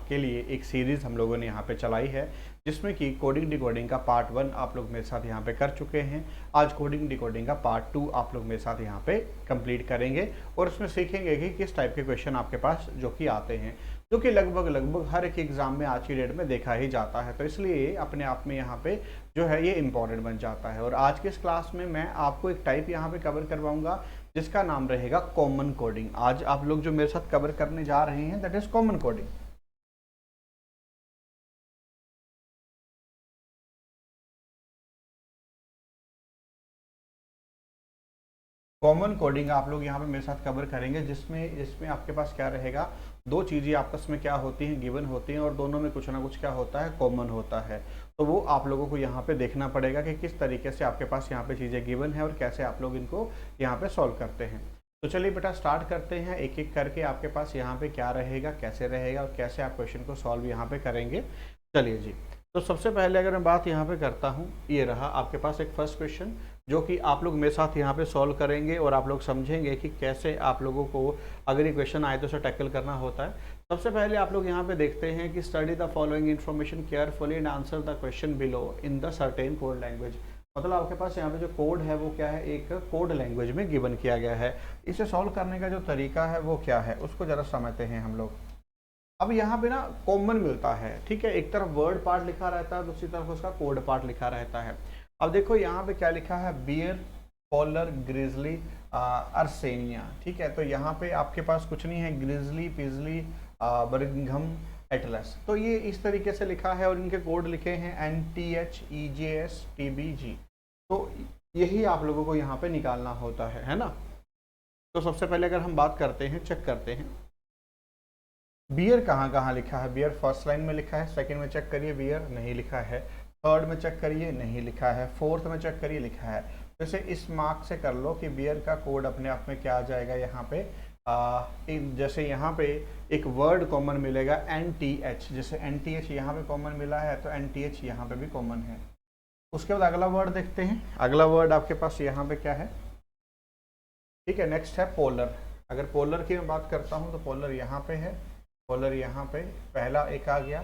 आपके लिए एक सीरीज़ हम लोगों ने यहाँ पे चलाई है, जिसमें कि कोडिंग डिकोडिंग का पार्ट 1 आप लोग मेरे साथ यहाँ पे कर चुके हैं। आज कोडिंग डिकोडिंग का पार्ट 2 आप लोग मेरे साथ यहाँ पे कंप्लीट करेंगे और उसमें सीखेंगे कि किस टाइप के क्वेश्चन आपके पास जो कि आते हैं, जो कि लगभग हर एक एग्जाम में आज की डेट में देखा ही जाता है। तो इसलिए अपने आप में यहाँ पे जो है ये इम्पॉर्टेंट बन जाता है। और आज के इस क्लास में मैं आपको एक टाइप यहाँ पे कवर करवाऊंगा जिसका नाम रहेगा कॉमन कोडिंग। आज आप लोग जो मेरे साथ कवर करने जा रहे हैं that is common coding. Common coding आप लोग यहाँ पे मेरे साथ कवर करेंगे, जिसमें जिसमें आपके पास क्या रहेगा, दो चीज़ें आपस में क्या होती हैं, गिवन होती हैं, और दोनों में कुछ ना कुछ क्या होता है, कॉमन होता है। तो वो आप लोगों को यहाँ पे देखना पड़ेगा कि किस तरीके से आपके पास यहाँ पे चीज़ें गिवन है और कैसे आप लोग इनको यहाँ पे सॉल्व करते हैं। तो चलिए बेटा स्टार्ट करते हैं, एक एक करके आपके पास यहाँ पे क्या रहेगा, कैसे रहेगा और कैसे आप क्वेश्चन को सॉल्व यहाँ पे करेंगे। चलिए जी, तो सबसे पहले अगर मैं बात यहाँ पे करता हूँ, ये रहा आपके पास एक फर्स्ट क्वेश्चन जो कि आप लोग मेरे साथ यहाँ पे सॉल्व करेंगे और आप लोग समझेंगे कि कैसे आप लोगों को अगर ये क्वेश्चन आए तो उसे टैकल करना होता है। सबसे पहले आप लोग यहाँ पे देखते हैं कि study the following information carefully and answer the question below in the certain code language. मतलब आपके पास यहाँ पे जो कोड है वो क्या है, एक कोड लैंग्वेज में गिवन किया गया है। इसे सॉल्व करने का जो तरीका है वो क्या है, उसको ज़रा समझते हैं हम लोग। अब यहाँ पे ना कॉमन मिलता है, ठीक है, एक तरफ वर्ड पार्ट लिखा रहता है, दूसरी तरफ उसका कोड पार्ट लिखा रहता है। अब देखो यहाँ पे क्या लिखा है, बियर, पोलर, ग्रिजली, अर्सेनिया, ठीक है। तो यहाँ पे आपके पास कुछ नहीं है, ग्रिजली, पिजली, बर्मिंघम, एटलस। तो ये इस तरीके से लिखा है और इनके कोड लिखे हैं NTH, EJS, TBG। तो यही आप लोगों को यहाँ पे निकालना होता है ना। तो सबसे पहले अगर हम बात करते हैं, चेक करते हैं बियर कहाँ कहाँ लिखा है। बियर फर्स्ट लाइन में लिखा है, सेकंड में चेक करिए बियर नहीं लिखा है, थर्ड में चेक करिए नहीं लिखा है, फोर्थ में चेक करिए लिखा है। तो इसे इस मार्क से कर लो कि बियर का कोड अपने आप में क्या आ जाएगा यहाँ पे, जैसे यहाँ पे एक वर्ड कॉमन मिलेगा NTH, जैसे NTH यहाँ पे कॉमन मिला है तो NTH यहाँ पे भी कॉमन है। उसके बाद अगला वर्ड देखते हैं, अगला वर्ड आपके पास यहाँ पे क्या है, ठीक है। नेक्स्ट है पोलर। अगर पोलर की मैं बात करता हूँ तो पोलर यहाँ पे है, पोलर यहाँ पे पहला एक आ गया।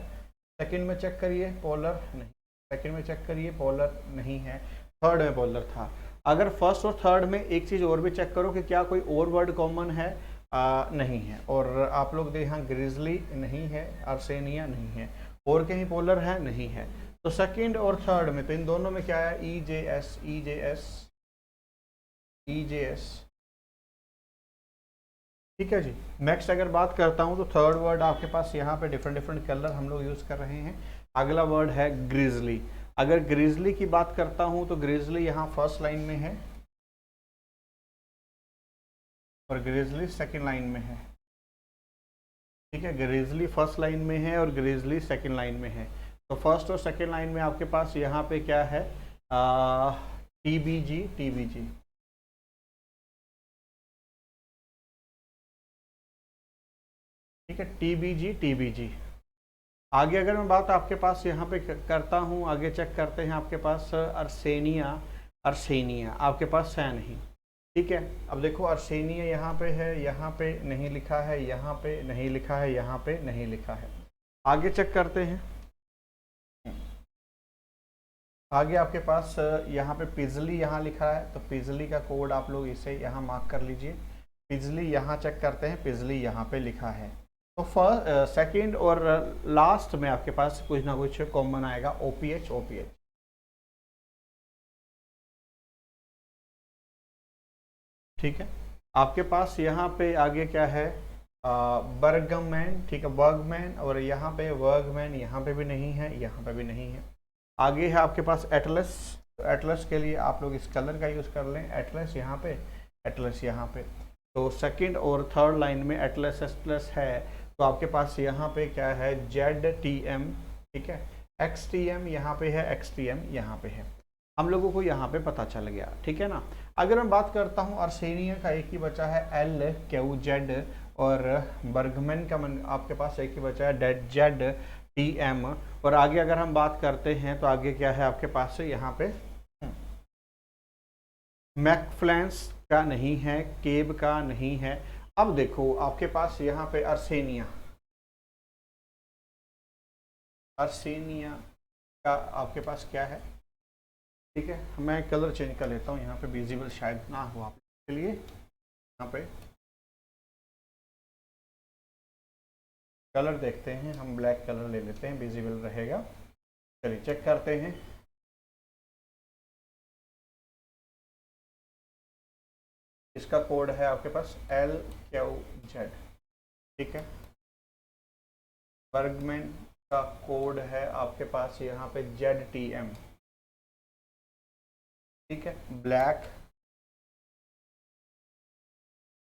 सेकंड में चेक करिए पोलर नहीं, सेकंड में चेक करिए पोलर नहीं है, थर्ड में पोलर था। अगर फर्स्ट और थर्ड में एक चीज़ और भी चेक करो कि क्या कोई और वर्ड कॉमन है, नहीं है। और आप लोग देखें यहाँ ग्रिजली नहीं है, अर्सेनिया नहीं है, और कहीं पोलर है नहीं है। तो सेकंड और थर्ड में, तो इन दोनों में क्या है, EJS, EJS, EJS, ठीक है जी। नेक्स्ट अगर बात करता हूँ तो थर्ड वर्ड आपके पास यहाँ पे डिफरेंट कलर हम लोग यूज़ कर रहे हैं। अगला वर्ड है ग्रिजली। अगर ग्रिजली की बात करता हूँ तो ग्रिजली यहाँ फर्स्ट लाइन में है और ग्रिजली सेकंड लाइन में है, ठीक है। ग्रिजली फर्स्ट लाइन में है और ग्रिजली सेकंड लाइन में है। तो फर्स्ट और सेकंड लाइन में आपके पास यहाँ पे क्या है, TBG, TBG, ठीक है, TBG, TBG। आगे अगर मैं बात आपके पास यहाँ पे करता हूँ, आगे चेक करते हैं आपके पास अर्सेनिया, अर्सेनिया आपके पास है नहीं, ठीक है। अब देखो अर्सेनिया यहाँ पे है, यहाँ पे नहीं लिखा है, यहाँ पे नहीं लिखा है, यहाँ पे नहीं लिखा है। आगे चेक करते हैं, आगे आपके पास यहाँ पे पिजली यहाँ लिखा है, तो पिजली का कोड आप लोग इसे यहाँ मार्क कर लीजिए। पिजली यहाँ चेक करते हैं, पिजली यहाँ पे लिखा है। तो फर्स्ट, सेकंड और लास्ट में आपके पास कुछ ना कुछ कॉमन आएगा, OPH, OPH, ठीक है। आपके पास यहाँ पे आगे क्या है, बर्गमैन, ठीक है, वर्गमैन, और यहाँ पे वर्गमैन, यहाँ पे भी नहीं है, यहाँ पे भी नहीं है। आगे है आपके पास एटलस। तो एटलस के लिए आप लोग इस कलर का यूज़ कर लें, एटलस यहाँ पे, एटलस यहाँ पे। तो सेकंड और थर्ड लाइन में एटलस एटलस है, तो आपके पास यहाँ पे क्या है, ZTM, ठीक है, XTM यहाँ पे है, XTM यहाँ पे है। हम लोगों को यहाँ पे पता चल गया, ठीक है ना। अगर मैं बात करता हूँ अर्सेनिया का, एक ही बचा है LQZ, और बर्गमैन का आपके पास एक ही बचा है ZTM। और आगे अगर हम बात करते हैं तो आगे क्या है आपके पास से, यहाँ पे मैकफ्लैंस का नहीं है, केब का नहीं है। अब देखो आपके पास यहाँ पे अर्सेनिया, अर्सेनिया का आपके पास क्या है, ठीक है। मैं कलर चेंज कर लेता हूँ यहाँ पे, विजिबल शायद ना हो आपके लिए। यहाँ पे कलर देखते हैं, हम ब्लैक कलर ले लेते हैं, विजिबल रहेगा। चलिए चेक करते हैं। इसका कोड है आपके पास LQZ, ठीक है। बर्गमैन का कोड है आपके पास यहाँ पे ZTM, ठीक है। ब्लैक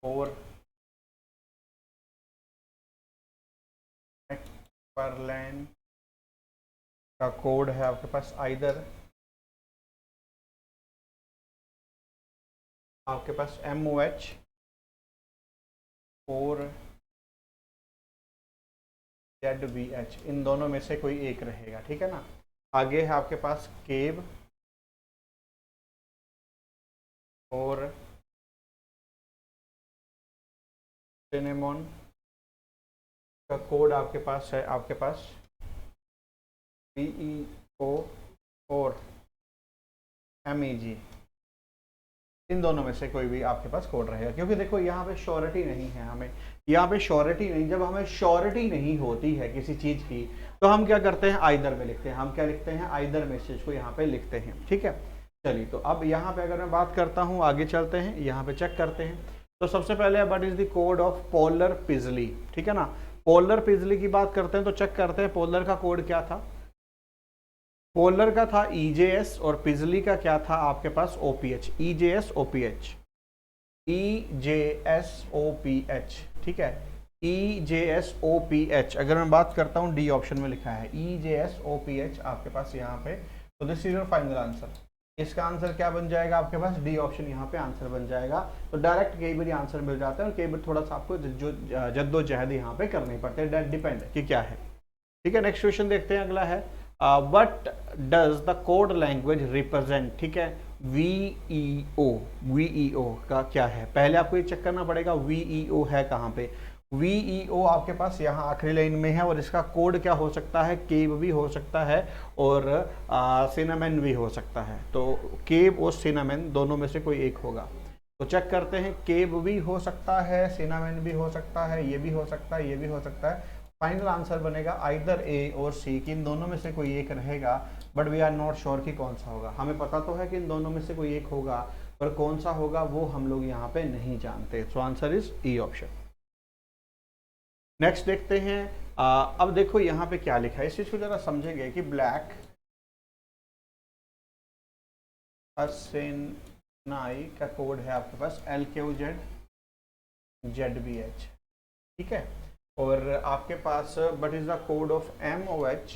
और मैकफार्लेन का कोड है आपके पास आइदर आपके पास MOH और ZBH, इन दोनों में से कोई एक रहेगा, ठीक है ना। आगे है आपके पास केब और सिनेमॉन का कोड आपके पास है आपके पास BEO और MEG, इन दोनों में से कोई भी आपके पास कोड रहेगा। क्योंकि देखो यहाँ पे श्योरिटी नहीं है, हमें यहाँ पे श्योरिटी नहीं, जब हमें श्योरिटी नहीं होती है किसी चीज़ की तो हम क्या करते हैं, आइदर में लिखते हैं। हम क्या लिखते हैं, आइदर मैसेज को यहाँ पे लिखते हैं, ठीक है। चलिए तो अब यहाँ पे अगर मैं बात करता हूँ, आगे चलते हैं, यहाँ पे चेक करते हैं। तो सबसे पहले what is the code of polar पिजली, ठीक है ना। पोलर पिजली की बात करते हैं तो चेक करते हैं पोलर का कोड क्या था। पोलर का था EJS और पिजली का क्या था आपके पास OPH, EJS OPH, EJS OPH, ठीक है। EJS OPH अगर मैं बात करता हूँ, डी ऑप्शन में लिखा है EJS OPH आपके पास यहाँ पे। तो this is your final answer. इसका आंसर क्या बन जाएगा आपके पास, डी ऑप्शन यहाँ पे आंसर बन जाएगा। तो डायरेक्ट कई बार आंसर मिल जाता है और कई बार थोड़ा सा आपको जो जद्दोजहद यहाँ पे करनी पड़ती है, डेट डिपेंड है कि क्या है, ठीक है। नेक्स्ट क्वेश्चन देखते हैं, अगला है what does the code language represent, ठीक है। VEO का क्या है, पहले आपको ये चेक करना पड़ेगा VEO है कहाँ पे। VEO आपके पास यहाँ आखिरी लाइन में है और इसका कोड क्या हो सकता है, केब भी हो सकता है और सिनामेन भी हो सकता है। तो केब और सिनामेन दोनों में से कोई एक होगा। तो चेक करते हैं, केब भी हो सकता है, सिनामेन भी हो सकता है, ये भी हो सकता है, ये भी हो सकता है। फाइनल आंसर बनेगा आइदर A और C, कि इन दोनों में से कोई एक रहेगा, but we are not sure कि कौन सा होगा। हमें पता तो है कि इन दोनों में से कोई एक होगा, पर कौन सा होगा वो हम लोग यहाँ पे नहीं जानते। So answer is E option. Next देखते हैं, अब देखो यहाँ पे क्या लिखा है, इस चीज को जरा समझेंगे कि ब्लैक अर्सेनाई का कोड है आपके पास LQZ ZBH, ठीक है। और आपके पास but is the code of MOH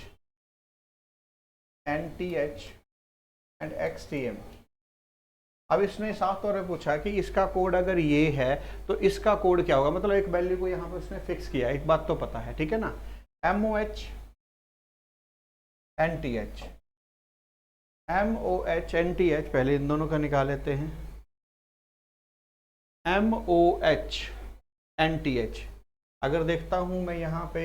NTH and XTM। अब इसने साफ तौर पे पूछा कि इसका कोड अगर ये है तो इसका कोड क्या होगा, मतलब एक वैल्यू को यहाँ पे उसने फिक्स किया, एक बात तो पता है, ठीक है ना। MOH NTH, MOH NTH, पहले इन दोनों का निकाल लेते हैं। MOH NTH अगर देखता हूं मैं यहाँ पे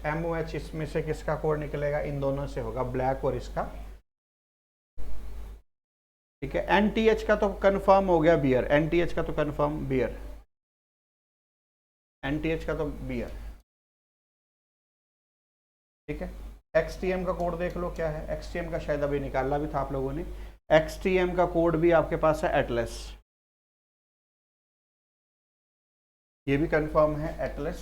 MOH इसमें से किसका कोड निकलेगा, इन दोनों से होगा, ब्लैक और इसका, ठीक है। NTH का तो कंफर्म हो गया बियर, NTH का तो कंफर्म बियर, NTH का तो बियर, ठीक है। XTM का कोड देख लो क्या है, XTM का शायद अभी निकालना भी था आप लोगों ने। XTM का कोड भी आपके पास है एटलस, ये भी कंफर्म है एटलस।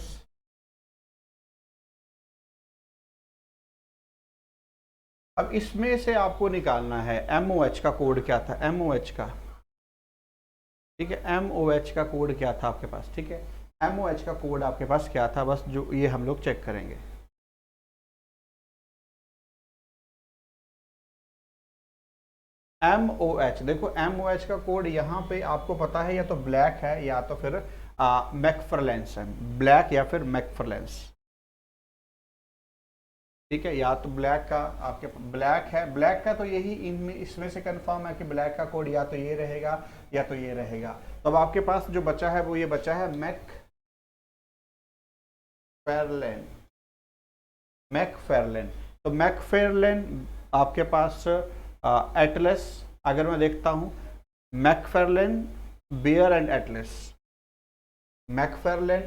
अब इसमें से आपको निकालना है MOH का कोड क्या था, MOH का, ठीक है। MOH का कोड क्या था आपके पास, ठीक है। MOH का कोड आपके पास क्या था, बस जो ये हम लोग चेक करेंगे। MOH देखो, MOH का कोड यहाँ पे आपको पता है, या तो ब्लैक है या तो फिर मैकफार्लेंस है, ब्लैक या फिर मैकफार्लेंस, ठीक है। या तो ब्लैक का आपके ब्लैक है, ब्लैक का तो यही इनमें इसमें से कंफर्म है कि ब्लैक का कोड या तो ये रहेगा या तो ये रहेगा। तो अब आपके पास जो बचा है वो ये बचा है मैकफार्लेन, मैकफार्लेन। तो मैकफार्लेन आपके पास एटलस, अगर मैं देखता हूँ McFarlane, bear and Atlas. McFarlane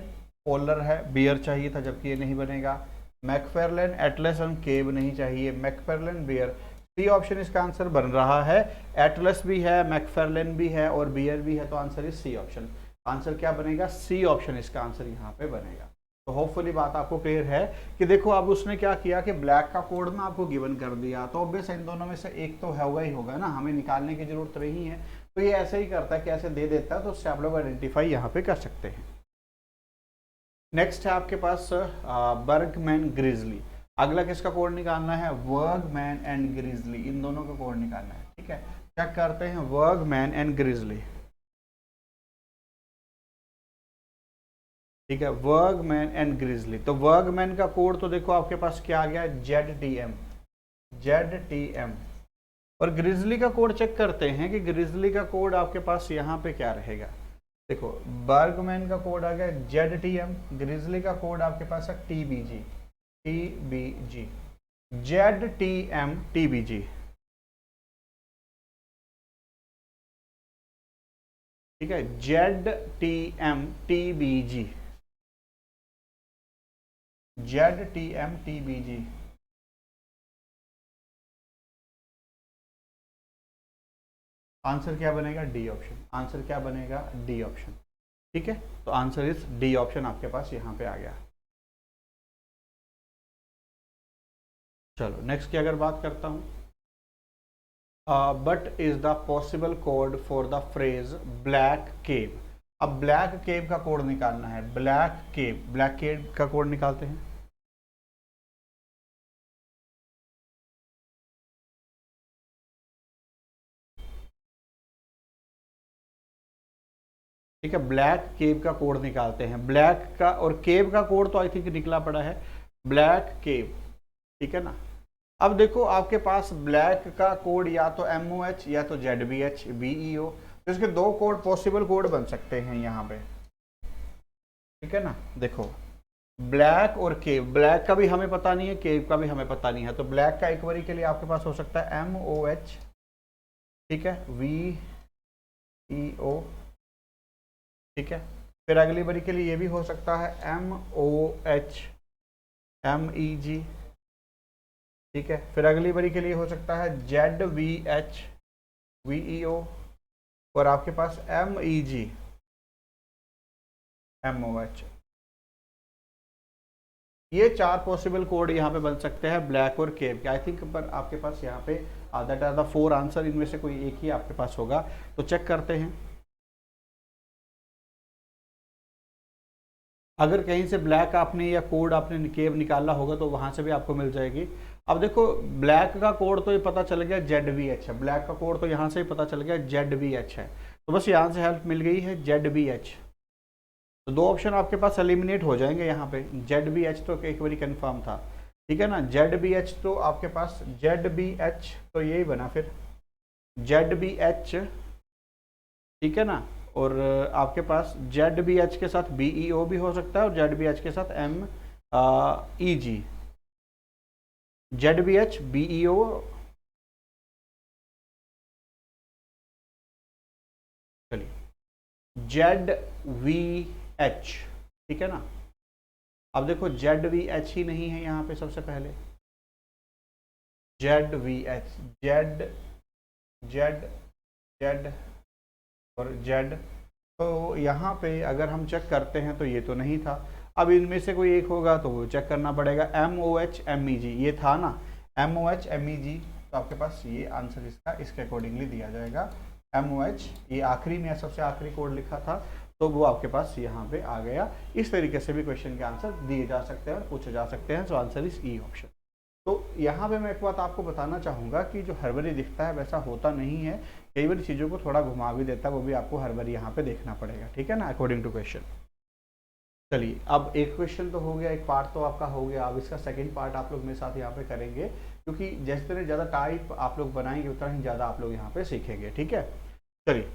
polar है, बियर चाहिए था जबकि ये नहीं बनेगा। मैकफार्लेन एटलस एंड केव नहीं चाहिए, मैकफार्लेन बियर। सी ऑप्शन इसका आंसर बन रहा है। एटलस भी है, मैकफार्लेन भी है और बियर भी है, तो answer is C option. Answer क्या बनेगा? सी ऑप्शन इसका आंसर यहाँ पे बनेगा। तो होपफुली बात आपको क्लियर है कि देखो अब उसने क्या किया कि ब्लैक का कोड ना आपको गिवन कर दिया, तो ऑब्वियस इन दोनों में से एक तो होगा ही होगा ना, हमें निकालने की जरूरत नहीं है। तो ये ऐसे ही करता है कि ऐसे दे देता है, तो उससे आप लोग आइडेंटिफाई यहाँ पे कर सकते हैं। नेक्स्ट है आपके पास बर्गमैन ग्रिजली। अगला किसका कोड निकालना है? वर्गमैन एंड ग्रिजली, इन दोनों का कोड निकालना है। ठीक है, चेक करते हैं वर्गमैन एंड ग्रिजली। ठीक है, वर्गमैन एंड ग्रिजली। तो वर्गमैन का कोड तो देखो आपके पास क्या आ गया? ZTM, ZTM। और ग्रिजली का कोड चेक करते हैं कि ग्रिजली का कोड आपके पास यहाँ पे क्या रहेगा। देखो बर्गमैन का कोड आ गया ZTM, ग्रिजली का कोड आपके पास है TBG, TBG, ZTM TBG। ठीक है, ZTM TBG, ZTM TBG। Answer क्या बनेगा? D option. आंसर क्या बनेगा? D option. ठीक है, तो आंसर इज डी ऑप्शन आपके पास यहाँ पे आ गया। चलो नेक्स्ट की अगर बात करता हूँ, but is the possible code for the phrase black cave. अब ब्लैक केव का कोड निकालना है। ब्लैक केव, ब्लैक केव का कोड निकालते हैं। ठीक है, ब्लैक केव का कोड निकालते हैं। ब्लैक का और केव का कोड तो आई थिंक निकला पड़ा है, ब्लैक केव। ठीक है ना। अब देखो आपके पास ब्लैक का कोड या तो MOH या तो ZBH BEO, तो इसके दो कोड पॉसिबल कोड बन सकते हैं यहाँ पे। ठीक है ना, देखो ब्लैक और केव, ब्लैक का भी हमें पता नहीं है, केव का भी हमें पता नहीं है, तो ब्लैक का एक बारी के लिए आपके पास हो सकता है MOH, ठीक है, VEO, ठीक है, फिर अगली बारी के लिए ये भी हो सकता है MOH MEG, ठीक है, फिर अगली बारी के लिए हो सकता है ZVH VEO और आपके पास MEG MOH। ये चार पॉसिबल कोड यहाँ पे बन सकते हैं ब्लैक और केव के। आई थिंक पर आपके पास यहाँ पे दैट आर द 4 आंसर, इनमें से कोई एक ही आपके पास होगा, तो चेक करते हैं। अगर कहीं से ब्लैक आपने या कोड आपने केव निकाला होगा तो वहां से भी आपको मिल जाएगी। अब देखो ब्लैक का कोड तो ये पता चल गया ZVH है, ब्लैक का कोड तो यहाँ से ही पता चल गया ZVH है, तो बस यहाँ से हेल्प मिल गई है ZVH। तो दो ऑप्शन आपके पास एलिमिनेट हो जाएंगे यहाँ पे। ZBH तो एक बारी कंफर्म था, ठीक है ना, ZBH तो आपके पास ZBH तो यही बना फिर ZBH, ठीक है ना, और आपके पास ZBH के साथ BEO भी हो सकता है और ZBH के साथ MEG, ZBH BEO, चलिए ZVH, ठीक है ना। अब देखो ZVH ही नहीं है यहाँ पे, सबसे पहले ZVH, Z और Z, तो यहाँ पे अगर हम चेक करते हैं तो ये तो नहीं था। अब इनमें से कोई एक होगा तो वो चेक करना पड़ेगा। MOH MEG ये था ना, MOH MEG, तो आपके पास ये आंसर इसका इसके अकॉर्डिंगली दिया जाएगा। MOH ये आखिरी में सबसे आखिरी कोड लिखा था, तो वो आपके पास यहाँ पे आ गया। इस तरीके से भी क्वेश्चन के आंसर दिए जा सकते हैं और पूछे जा सकते हैं। So answer is E option. तो यहाँ पे मैं एक बात आपको बताना चाहूँगा कि जो हर बारी दिखता है वैसा होता नहीं है, कई बार चीज़ों को थोड़ा घुमा भी देता है, वो भी आपको हर बारी यहाँ पे देखना पड़ेगा, ठीक है ना, अकॉर्डिंग टू क्वेश्चन। चलिए अब एक क्वेश्चन तो हो गया, एक पार्ट तो आपका हो गया। अब इसका सेकंड पार्ट आप लोग मेरे साथ यहाँ पे करेंगे, क्योंकि जितने ज़्यादा टाइप आप लोग बनाएंगे उतना ही ज़्यादा आप लोग यहाँ पे सीखेंगे, ठीक है। चलिए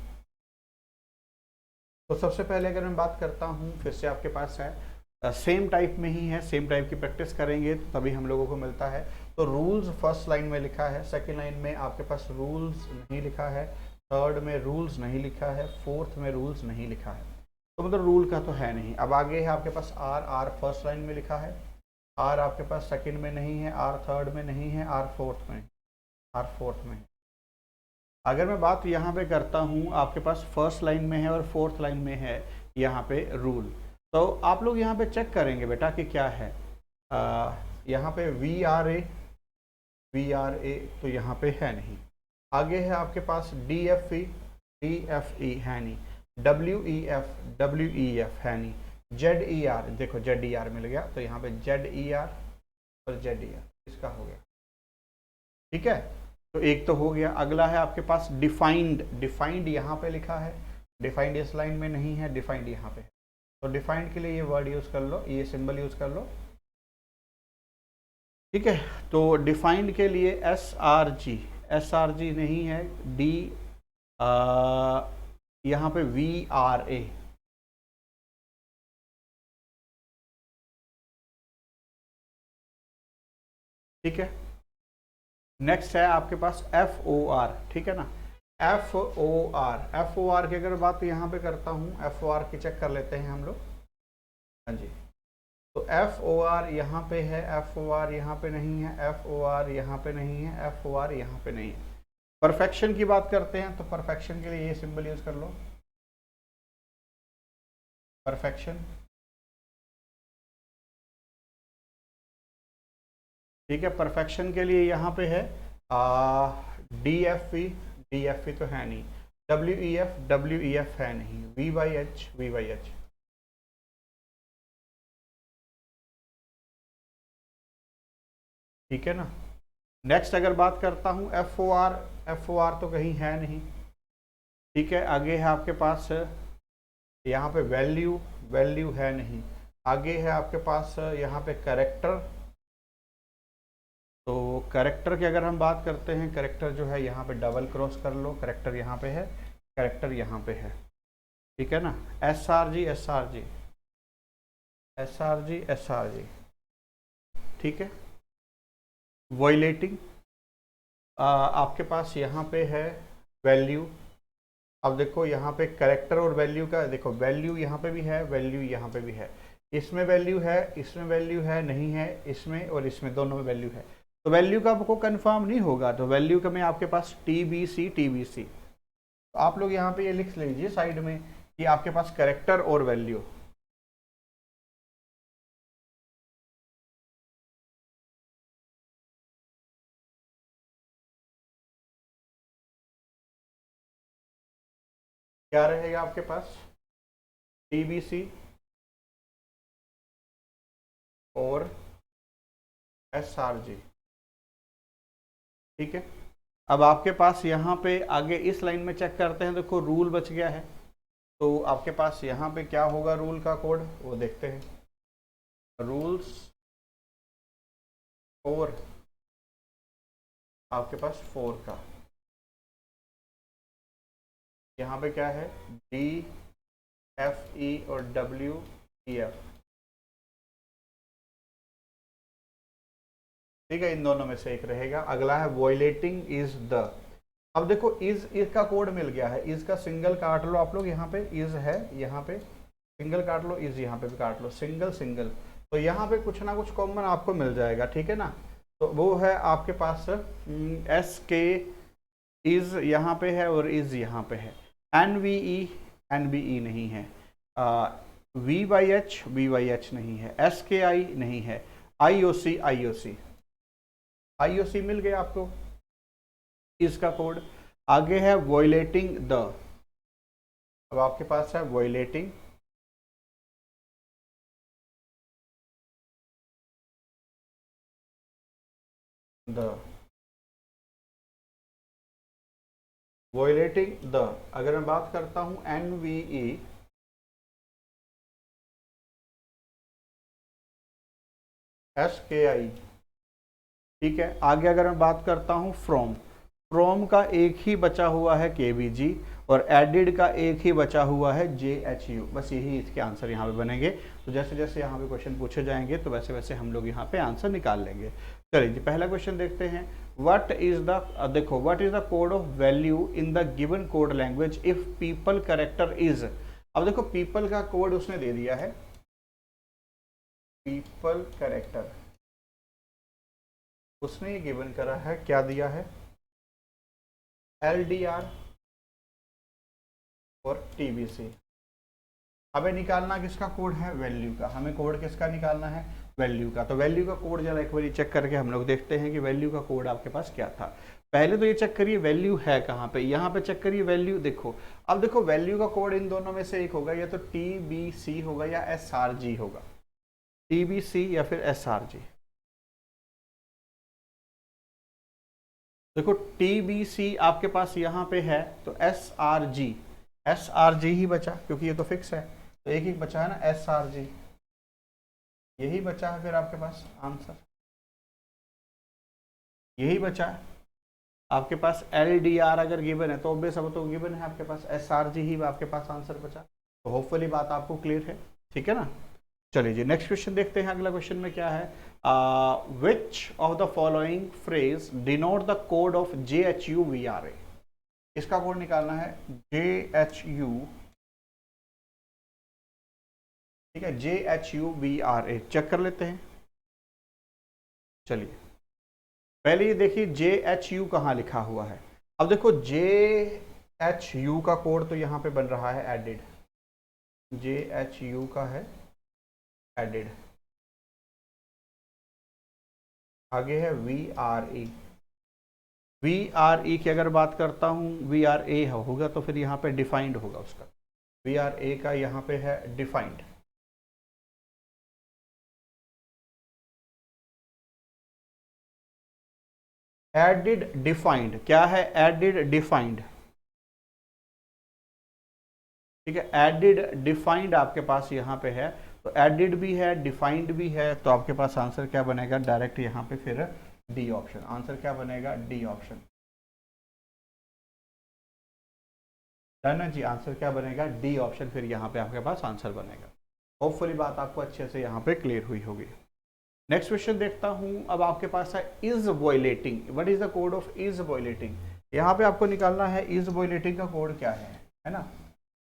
तो सबसे पहले अगर मैं बात करता हूँ, फिर से आपके पास है सेम टाइप में ही है, सेम टाइप की प्रैक्टिस करेंगे तो तभी हम लोगों को मिलता है। तो रूल्स फर्स्ट लाइन में लिखा है, सेकंड लाइन में आपके पास रूल्स नहीं लिखा है, थर्ड में रूल्स नहीं लिखा है, फोर्थ में रूल्स नहीं लिखा है, तो मतलब रूल का तो है नहीं। अब आगे है आपके पास आर, आर फर्स्ट लाइन में लिखा है, आर आपके पास सेकंड में नहीं है, आर थर्ड में नहीं है, आर फोर्थ में, आर फोर्थ में। अगर मैं बात यहाँ पे करता हूँ, आपके पास फर्स्ट लाइन में है और फोर्थ लाइन में है यहाँ पे रूल, तो आप लोग यहाँ पे चेक करेंगे बेटा कि क्या है। यहाँ पे वी आर ए तो यहाँ पे है नहीं। आगे है आपके पास डी एफ ई है नहीं, डब्ल्यू ई एफ है नहीं, जेड ई आर, देखो जेड ई आर मिल गया, तो यहाँ पे जेड ई आर और जेड ई आर इसका हो गया, ठीक है। तो एक तो हो गया। अगला है आपके पास डिफाइंड, डिफाइंड यहाँ पे लिखा है, डिफाइंड इस लाइन में नहीं है, डिफाइंड यहाँ पे है। तो डिफाइंड के लिए ये वर्ड यूज कर लो, ये सिंबल यूज कर लो, ठीक है। तो डिफाइंड के लिए एस आर जी नहीं है, डी यहाँ पे वी आर ए, ठीक है। नेक्स्ट है आपके पास एफ ओ आर, ठीक है ना, एफ ओ आर की अगर बात यहाँ पे करता हूँ, एफ ओ आर की चेक कर लेते हैं हम लोग। हाँ जी, तो एफ ओ आर यहाँ पे है, एफ ओ आर यहाँ पे नहीं है, एफ ओ आर यहाँ पे नहीं है, एफ ओ आर यहाँ पे नहीं है। परफेक्शन की बात करते हैं, तो परफेक्शन के लिए ये सिंबल यूज कर लो, परफेक्शन, ठीक है। परफेक्शन के लिए यहाँ पे है डी एफ ई तो है नहीं, डब्ल्यू ई एफ है नहीं, वी वाई एच, ठीक है ना। नेक्स्ट अगर बात करता हूँ एफ ओ आर तो कहीं है नहीं, ठीक है। आगे है आपके पास यहाँ पे वैल्यू है नहीं। आगे है आपके पास यहाँ पे करेक्टर, तो करेक्टर की अगर हम बात करते हैं, करेक्टर जो है यहाँ पे डबल क्रॉस कर लो, करेक्टर यहाँ पे है, करेक्टर यहाँ पे है, ठीक है ना। एस आर जी, ठीक है। वॉयलेटिंग आपके पास यहाँ पे है वैल्यू। अब देखो यहाँ पे करेक्टर और वैल्यू का, देखो वैल्यू यहाँ पे भी है, वैल्यू यहाँ पे भी है, इसमें वैल्यू है, इसमें वैल्यू है नहीं है, इसमें और इसमें दोनों में वैल्यू है, तो वैल्यू का आपको कंफर्म नहीं होगा, तो वैल्यू का में आपके पास टी बी सी, तो आप लोग यहाँ पे ये लिख लीजिए साइड में कि आपके पास करेक्टर और वैल्यू, क्या रहेगा आपके पास, टीबीसी और एसआरजी, ठीक है। अब आपके पास यहाँ पे आगे इस लाइन में चेक करते हैं, देखो रूल बच गया है, तो आपके पास यहाँ पे क्या होगा रूल का कोड वो देखते हैं, रूल्स और आपके पास 4 का, यहाँ पे क्या है डी एफ ई और डब्ल्यू ई एफ, ठीक है। इन दोनों में से एक रहेगा। अगला है वॉयलेटिंग इज द, अब देखो इज का कोड मिल गया है, इज का सिंगल काट लो आप लोग, यहाँ पे इज है, यहाँ पे सिंगल काट लो, इज यहाँ पे भी काट लो, सिंगल, तो यहाँ पे कुछ ना कुछ कॉमन आपको मिल जाएगा, ठीक है ना। तो वो है आपके पास एस के इज यहाँ पे है और इज यहाँ पे है, एन वी ई नहीं है, वी वाई एच नहीं है, एस के आई नहीं है, आई ओ सी मिल गया आपको इसका कोड। आगे है वॉयलेटिंग द, अब आपके पास है वॉयलेटिंग द, वॉयलेटिंग द अगर मैं बात करता हूं NVE SKI, ठीक है। आगे अगर मैं बात करता हूं फ्रॉम का एक ही बचा हुआ है KVG, और एडिड का एक ही बचा हुआ है JHU, बस यही इसके आंसर यहाँ पे बनेंगे। तो जैसे जैसे यहाँ पे क्वेश्चन पूछे जाएंगे तो वैसे वैसे हम लोग यहाँ पे आंसर निकाल लेंगे। चलिए जी, पहला क्वेश्चन देखते हैं। व्हाट इज द देखो, what is the code of value in the given code language if people character is. अब देखो पीपल का कोड उसने दे दिया है, पीपल कैरेक्टर उसने ये गिवन करा है, क्या दिया है, LDR और TBC। हमें निकालना किसका कोड है, वैल्यू का। हमें कोड किसका निकालना है, वैल्यू का। तो वैल्यू का कोड जरा एक बार चेक करके हम लोग देखते हैं कि वैल्यू का कोड आपके पास क्या था। पहले तो ये चेक करिए वैल्यू है कहाँ पे, यहाँ पे चेक करिए वैल्यू। देखो अब देखो वैल्यू का कोड इन दोनों में से एक होगा, या तो TBC होगा या SRG होगा, TBC या फिर SRG। देखो TBC आपके पास यहाँ पे है तो SRG ही बचा, क्योंकि ये तो फिक्स है, तो एक ही बचा है ना SRG, यही बचा है फिर आपके पास आंसर, यही बचा है आपके पास। LDR अगर गिवन है तो ऑब्वियस अब तो गिवन है आपके पास, SRG ही आपके पास आंसर बचा। तो होपफुली बात आपको क्लियर है, ठीक है ना। चलिए जी, नेक्स्ट क्वेश्चन देखते हैं। अगला क्वेश्चन में क्या है, which of the following phrase denote the code of JHU VRA। इसका कोड निकालना है JHU, ठीक है, JHU VRA। चेक कर लेते हैं। चलिए पहले ये देखिए JHU कहाँ लिखा हुआ है। अब देखो JHU का कोड तो यहाँ पे बन रहा है एडिड, JHU का है एडिड, आगे है VRA। VRA की अगर बात करता हूँ, VRA होगा तो फिर यहाँ पे डिफाइंड होगा उसका, VRA का यहाँ पे है डिफाइंड। एडिड डिफाइंड क्या है, एडिड डिफाइंड, ठीक है, एडिड डिफाइंड आपके पास यहाँ पे है। तो एडिड भी है डिफाइंड भी है, तो आपके पास आंसर क्या बनेगा, डायरेक्ट यहाँ पे फिर डी ऑप्शन। आंसर क्या बनेगा, डी ऑप्शन। डन है जी, आंसर क्या बनेगा, डी ऑप्शन, फिर यहाँ पे आपके पास आंसर बनेगा। होपफुली बात आपको अच्छे से यहाँ पे क्लियर हुई होगी। नेक्स्ट क्वेश्चन देखता हूँ। अब आपके पास है is violating. What is the code of is violating. यहाँ पे आपको निकालना है इज वॉयलेटिंग का कोड क्या है ना।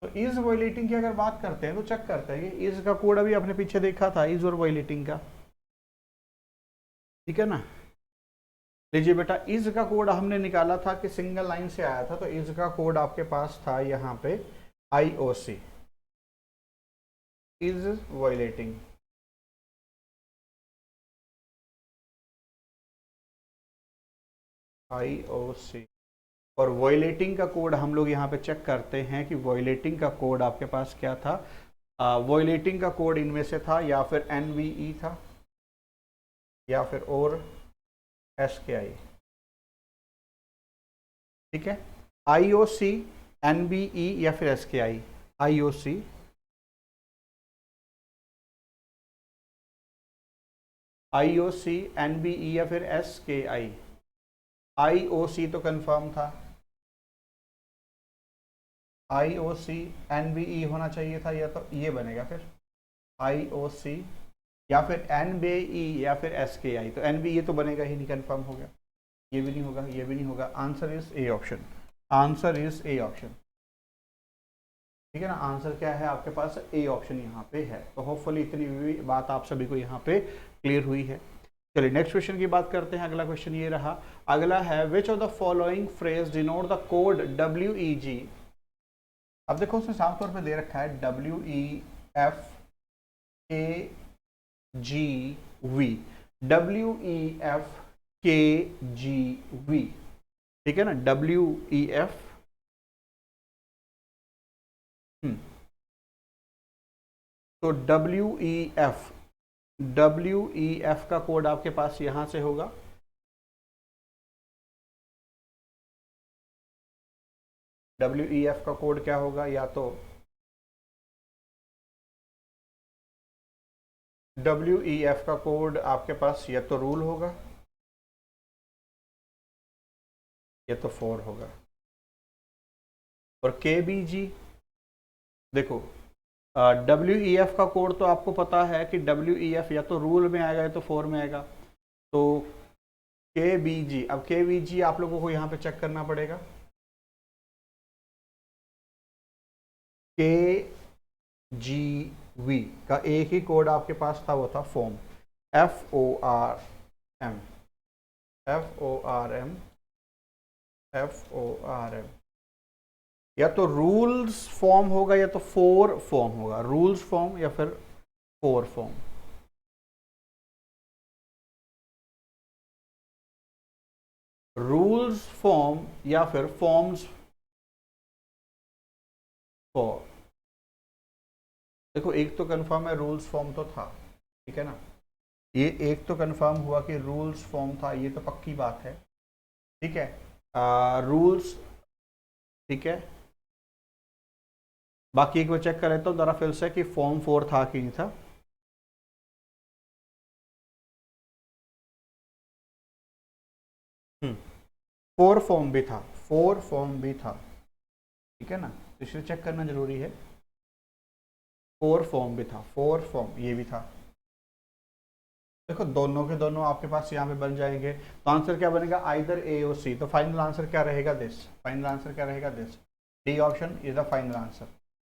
तो इज वॉयलेटिंग की अगर बात करते हैं तो चेक करते हैं कि इज का कोड अभी आपने पीछे देखा था, इज और वॉयलेटिंग का, ठीक है ना। लीजिए बेटा, इज का कोड हमने निकाला था कि सिंगल लाइन से आया था, तो इज का कोड आपके पास था यहाँ पे IOC, इज वॉयलेटिंग। IOC और वॉयलेटिंग का कोड हम लोग यहाँ पे चेक करते हैं कि वॉयलेटिंग का कोड आपके पास क्या था। वॉयलेटिंग का कोड इनमें से था या फिर NVE था या फिर और SKI, ठीक है। IOC, NVE या फिर SKI, IOC, IOC, NVE या फिर SKI। IOC तो कंफर्म था, IOC NVE होना चाहिए था, या तो ये बनेगा फिर IOC या फिर NVE या फिर SKI। तो NVE तो बनेगा ही नहीं, कंफर्म हो गया। ये भी नहीं होगा, ये भी नहीं होगा। Answer is A option, answer is A option, ठीक है ना। आंसर क्या है आपके पास, ए ऑप्शन यहाँ पे है। तो होपफुली इतनी भी बात आप सभी को यहाँ पे क्लियर हुई है। चलिए नेक्स्ट क्वेश्चन की बात करते हैं। अगला क्वेश्चन ये रहा। अगला है which of the following phrase denote the code WEG। अब देखो उसने साफ तौर पे दे रखा है WEFKGV, WEFKGV, ठीक है ना, WEF। तो WEF का कोड आपके पास यहां से होगा, WEF का कोड क्या होगा, या तो WEF का कोड आपके पास या तो रूल होगा या तो 4 होगा। और KBG, देखो WEF का कोड तो आपको पता है कि WEF या तो रूल में आएगा या तो 4 में आएगा। तो KBG, अब KBG आप लोगों को यहाँ पे चेक करना पड़ेगा। KGV का एक ही कोड आपके पास था, वो था फॉर्म, FORM, FORM, FORM। या तो रूल्स फॉर्म होगा या तो 4 फॉर्म होगा, रूल्स फॉर्म या फिर 4 फॉर्म। रूल्स फॉर्म या फिर फॉर्म्स फॉर। देखो एक तो कंफर्म है, रूल्स फॉर्म तो था, ठीक है ना, ये एक तो कंफर्म हुआ कि रूल्स फॉर्म था, ये तो पक्की बात है, ठीक है। रूल्स, ठीक है। बाकी एक बार चेक करें तो जरा फिर से कि फॉर्म 4 था कि नहीं था। फोर फॉर्म भी था, 4 फॉर्म भी था, ठीक है ना, इसे चेक करना जरूरी है। 4 फॉर्म भी था, 4 फॉर्म ये भी था। देखो दोनों के दोनों आपके पास यहाँ पे बन जाएंगे, तो आंसर क्या बनेगा, आइदर ए और सी। तो फाइनल आंसर क्या रहेगा, दिस। फाइनल आंसर क्या रहेगा, this. D option is the final answer.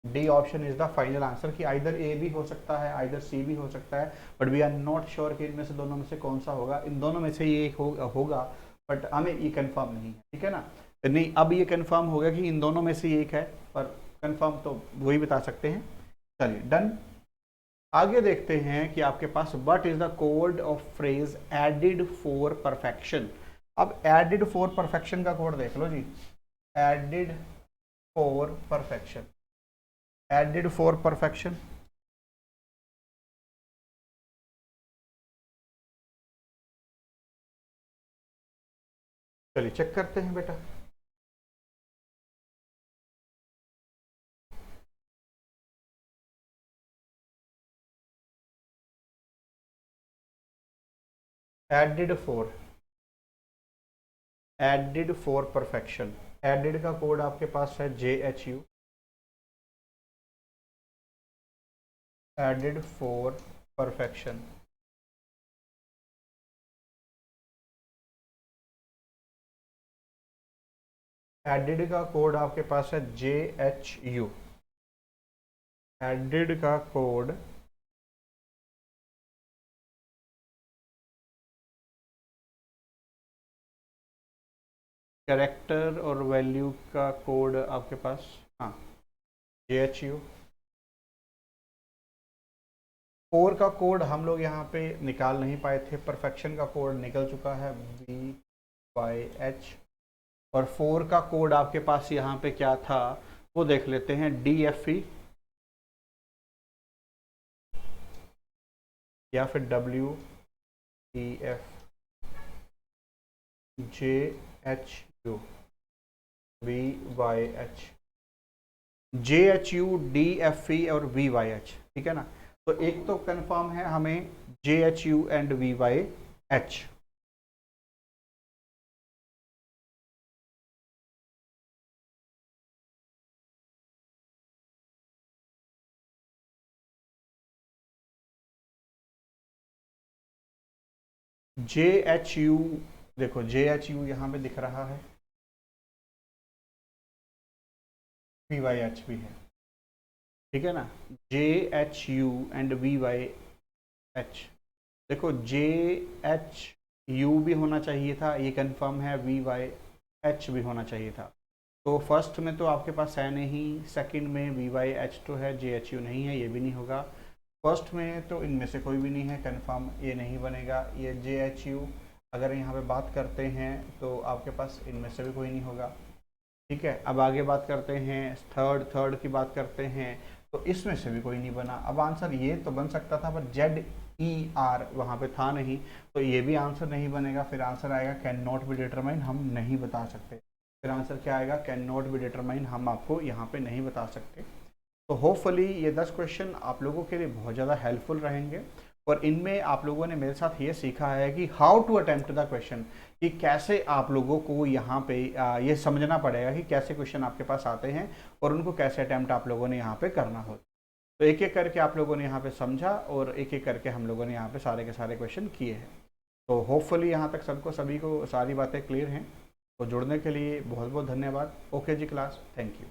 D option is the final answer कि आइदर ए भी हो सकता है, आइदर सी भी हो सकता है, but we are not sure कि इनमें से दोनों में से कौन सा होगा। इन दोनों में से ये एक होगा, बट हमें ये कंफर्म नहीं है, ठीक है ना। नहीं, अब ये कंफर्म हो गया कि इन दोनों में से एक है, पर कंफर्म तो वही बता सकते हैं। चलिए डन। आगे देखते हैं कि आपके पास what is the code of phrase added for perfection. अब एडिड फॉर परफेक्शन का कोड देख लो जी, added for perfection, added for perfection. चलिए चेक करते हैं बेटा। Added for, added for perfection, added का कोड आपके पास है JHU, added for perfection. Added का कोड आपके पास है JHU, एडिड का कोड कैरेक्टर और वैल्यू का कोड आपके पास, हाँ, JHU। 4 का कोड हम लोग यहाँ पे निकाल नहीं पाए थे, परफेक्शन का कोड निकल चुका है VYH। और 4 का कोड आपके पास यहाँ पे क्या था वो देख लेते हैं, DFE या फिर WEF, JHU, VYH, JHU, DFE और VYH, ठीक है ना। तो एक तो कंफर्म है हमें JHU एंड VYH। JHU, देखो JHU यहाँ पे दिख रहा है, VYH भी है, ठीक है ना। JHU एंड VYH, देखो JHU भी होना चाहिए था, ये कंफर्म है, VYH भी होना चाहिए था। तो फर्स्ट में तो आपके पास है नहीं, सेकंड में VYH तो है, JHU नहीं है, ये भी नहीं होगा। फर्स्ट में तो इनमें से कोई भी नहीं है, कंफर्म ये नहीं बनेगा। ये JHU अगर यहाँ पे बात करते हैं तो आपके पास इनमें से भी कोई नहीं होगा, ठीक है। अब आगे बात करते हैं, थर्ड की बात करते हैं, तो इसमें से भी कोई नहीं बना। अब आंसर ये तो बन सकता था, पर ZER वहाँ पे था नहीं, तो ये भी आंसर नहीं बनेगा। फिर आंसर आएगा कैन नॉट बी डिटरमाइन, हम नहीं बता सकते। फिर आंसर क्या आएगा, कैन नॉट बी डिटरमाइन, हम आपको यहाँ पे नहीं बता सकते। तो होपफुली ये 10 क्वेश्चन आप लोगों के लिए बहुत ज़्यादा हेल्पफुल रहेंगे। और इनमें आप लोगों ने मेरे साथ ये सीखा है कि how to attempt the question, कि कैसे आप लोगों को यहाँ पे ये समझना पड़ेगा कि कैसे क्वेश्चन आपके पास आते हैं और उनको कैसे अटेम्प्ट आप लोगों ने यहाँ पे करना हो। तो एक एक करके आप लोगों ने यहाँ पे समझा और एक एक करके हम लोगों ने यहाँ पे सारे के सारे क्वेश्चन किए हैं। तो होपफुली यहाँ तक सबको सभी को सारी बातें क्लियर हैं। तो जुड़ने के लिए बहुत बहुत धन्यवाद। ओके जी क्लास, थैंक यू।